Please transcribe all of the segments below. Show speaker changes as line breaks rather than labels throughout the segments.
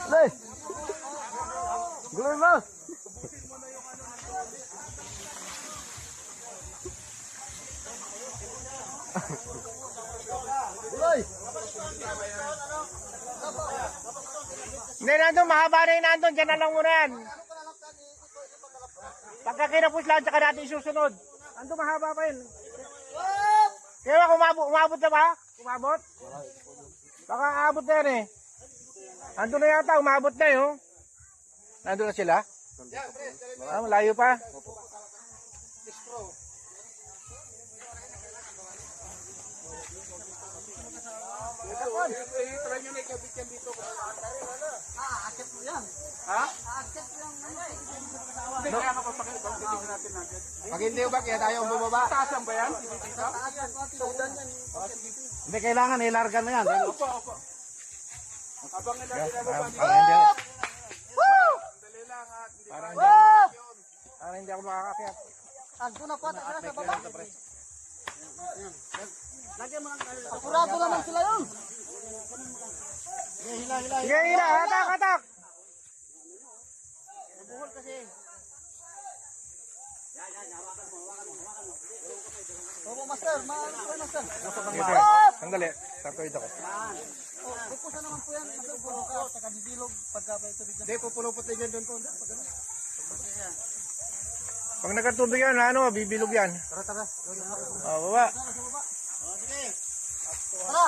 Lay! Guloy mo! Guloy!
Hindi, nandun, mahaba na yung nandun. Diyan na lang muna yan. Pagka kinapos lang, tsaka natin isusunod. Nandun, mahaba pa yun. Kaya umabot na ba? Umabot? Baka aabot na yan eh. Nandun na yata, umabot na yun. Nandun na sila? Malayo pa?
Try nyo na ikabit yan dito. Aakit mo yan. Ha? Aakit lang. Hindi, kaya kapapakita natin agad. Pag hindi ba, kaya tayo bumaba. Taasan ba yan?
Hindi, kailangan ilargan mo yan.
Opo, opo. Habang nilababa nyo. Dali lang at
Para hindi ako makakakyat.
Agdo na po, tayo sa baba. Apurado naman sila yun.
Sige, hila, hatak, hatak.
Nabuhol kasi. Opo, master. Master.
Sandali, tatuid ako.
Pupusan naman po yan. Pupulo ka, saka dibilog. Pagka ba ito bigyan. Hindi, pupulupot din yan doon po.
Pag nagkatubig yan, ano, bibilog yan.
Tara, tara.
Baba.
Sige. Tara.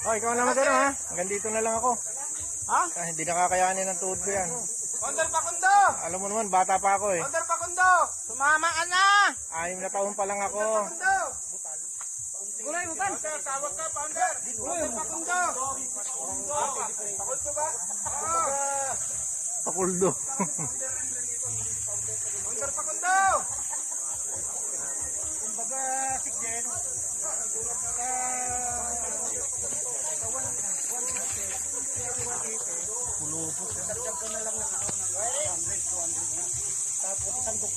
Ikaw naman doon ha. Hanggang dito na lang ako.
Ha?
Hindi nakakayanin ng tuhod ko yan.
Kondor Pakundo!
Alam mo naman, bata pa ako eh.
Kondor Pakundo! Sumama ka na!
6 na taon pa lang ako.
Pakundo! Gulay mo ba? Tawag ka, Founder! Kondor Pakundo! Pakundo ba?
Pakuldo.
Kondor Pakundo! Kumbaga, Sigjen,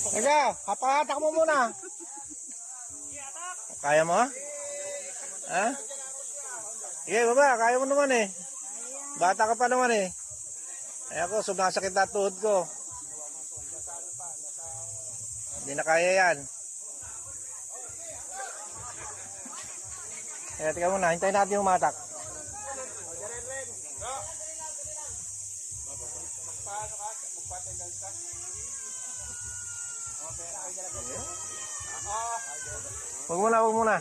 Teka, hapahatak mo muna. Kaya mo? Ha? Sige, baba, kaya mo naman eh. Bata ka pa naman eh. Ay ako, sumasakit na tuhod ko. Hindi na kaya yan. Kaya tika muna, hintayin natin yung matak. Huwag muna, huwag muna.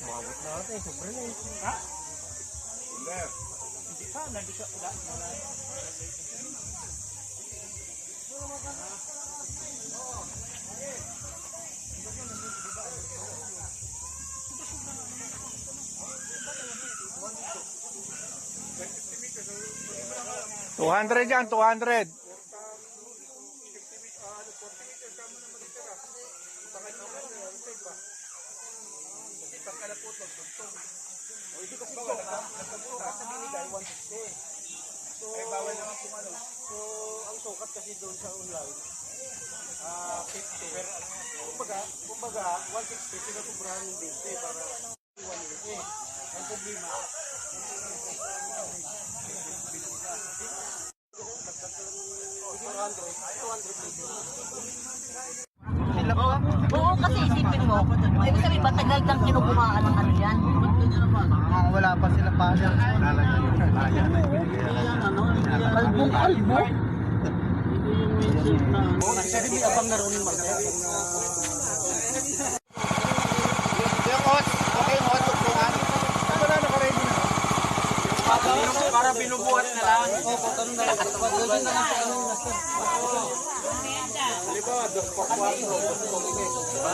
Mabot na ito eh, sobrang eh.
Ha?
Hindi ka, nandito. 200 yan, 200.
Ay, bawal naman kung ano. So, ang sukat kasi doon sa online, 50. Pero, kumbaga, 160, pinatubrahan yung 20 para 180. Ang problema,
Oo, kasi isipin mo, ibig sabihin ba tagal kang kinukuhaan ng ano yan?
wala pa sila pa siya. Albong albo? Kasi may abang na rin
Yung hot, okay yung hot, tugtungan. Wala, nakaready na.
Halimbawa, 2.4.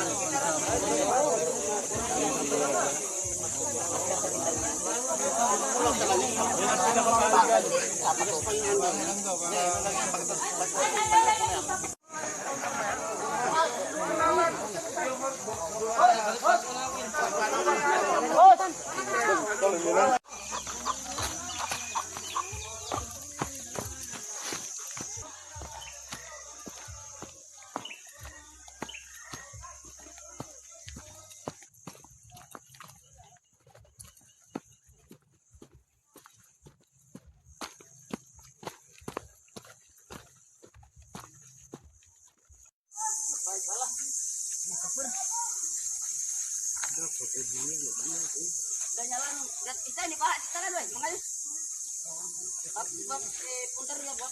Ganyan lang. Isa, ni pa. Isa ka doon. Mga puntar niya ba?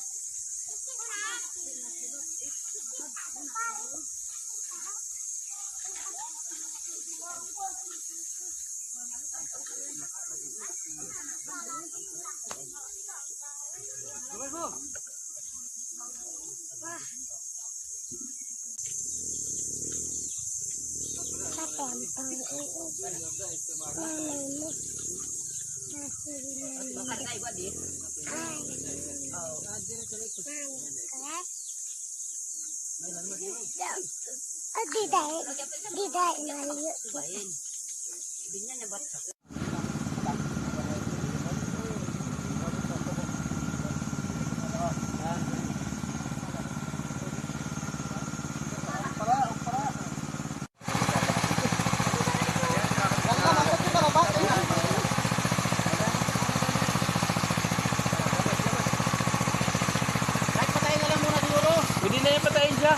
Pwede na yung patayin siya.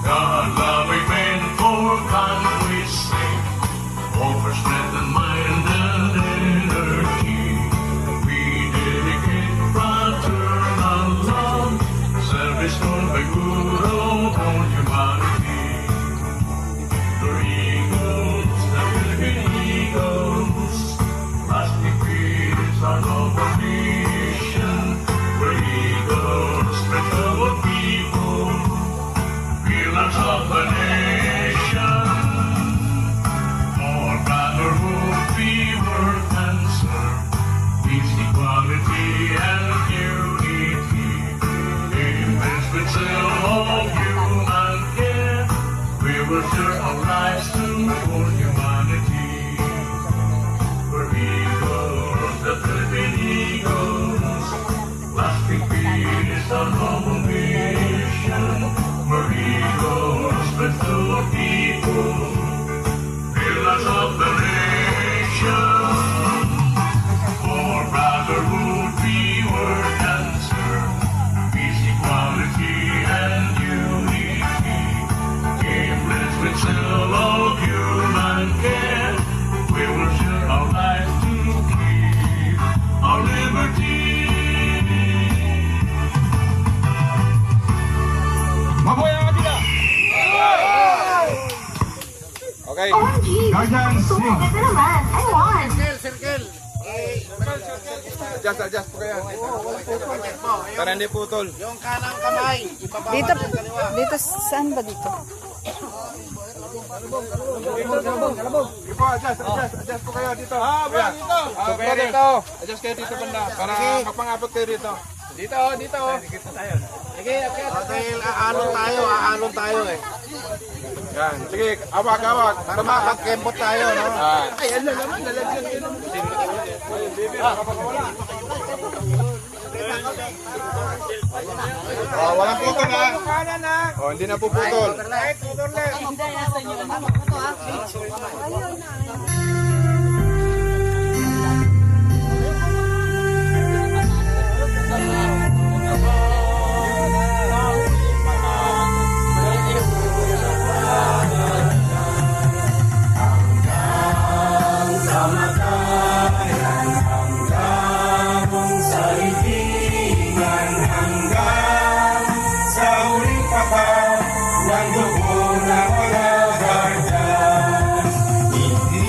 God loving men for country's sake, all for strength and mind and energy. We dedicate fraternal love, service for the good of all humanity. The eagles, the Philippine eagles, lasting peace our noble mission. We're eagles, spread to our people. Pillars of the nation, for brotherhood we work and serve, peace, equality, and unity. In this pursuit of human care, we will share our lives to for humanity. We're eagles, the Philippine eagles, lasting peace, our noble mission. We're eagles, but to the people, pillars of the nation. For brotherhood we work and serve, peace, equality, and unity. Aimless with zeal of human care, we will share our lives to keep our liberty.
Mabuhay ang Atila! Okay.
Guardian, sing.
Adjust po kaya. Para hindi putol.
Yung kanang kamay, ibaba
Dito,
ng kaliwa.
dito, saan ba dito?
Ipo, adjust po kayo dito. Dito. Kayo dito. Adjust kayo dito banda. Para kapangabot kayo dito. Dito. Sige,
Dahil aanon tayo eh.
yan. Sige, awag.
Para makakembot tayo, no?
Ayan na naman, nalagyan yun. Oh, walang putol ha. Oh, hindi na puputol.
Ng dugo na wala barda, hindi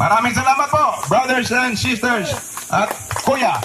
Maraming salamat po, brothers and sisters at kuya.